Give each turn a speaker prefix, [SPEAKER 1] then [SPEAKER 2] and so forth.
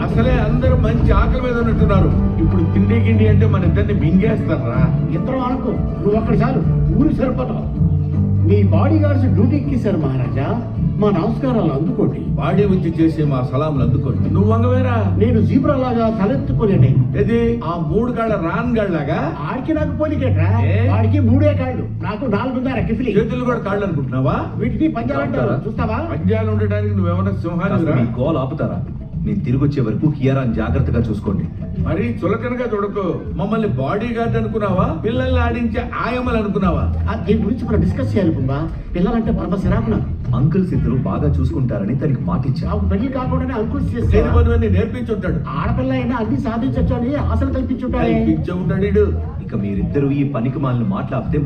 [SPEAKER 1] అసలే అందరూ మంచి ఆకలి మీద ఉన్నట్టున్నారు. ఇప్పుడు తిండి గిండి అంటే మన ఇద్దరిని మింగేస్తారా?
[SPEAKER 2] ఇద్దరం అనుకో, నువ్వు అక్కడ చాలు, ఊరు సరిపోతావు. మీ బాడీ గార్డ్స్ డ్యూటీ ఎక్కిస్తారు మహారాజా, మా నమస్కారాలు అందుకోండి.
[SPEAKER 1] బాడీ వచ్చి చేసే మా సలాంలు అందుకోండి. నువ్వు వంగవేరా?
[SPEAKER 2] నేను జీబ్రా లాగా తలెత్తుకునే
[SPEAKER 1] ఇది ఆ 3 కాళ్ళ రాన్ గాళ్ళలాగా.
[SPEAKER 2] ఆడికి నాకు పోలికేట్రా, వాడికి 3 కాళ్ళు, నాకు 4 కిఫిలి.
[SPEAKER 1] చేతులు కూడా కాళ్ళు అనుకుంటున్నావా?
[SPEAKER 2] వీటిని పంజాలంటారు, చూస్తావా?
[SPEAKER 1] పంజాలు ఉండడానికి నువ్వేమన్నా సింహాలు?
[SPEAKER 3] మీ గోల్ ఆపుతారా? నేను తిరిగి వచ్చే వరకు కియారాన్ జాగ్రత్తగా చూసుకోండి.
[SPEAKER 1] మరీ చులకనగా చూడకు. మమ్మల్ని బాడీ గార్డ్ అనుకున్నావా? పిల్లల్ని ఆడించే ఆయమ్మలు అనుకున్నావా?
[SPEAKER 2] దీని గురించి మనం డిస్కస్ చేయాలి కుంభా. పిల్లలంటే పరమ శరాకున.
[SPEAKER 3] అంకుల్స్ ఇద్దరు బాగా చూసుకుంటారని తనకి మాటిచ్చా.
[SPEAKER 2] నాకు పెళ్లి కాకుండానే అంకుల్స్
[SPEAKER 1] లేని
[SPEAKER 2] చేస్తే
[SPEAKER 1] పనులన్నీ నేర్పించుంటాడు.
[SPEAKER 2] ఆడపిల్ల అయినా అన్ని సాధించొచ్చు అని ఆశలు కల్పించుంటాడే.
[SPEAKER 1] ఉంటాడు.
[SPEAKER 3] ఇక మీరిద్దరూ ఈ పనికి మాలిన మాట్లాడితే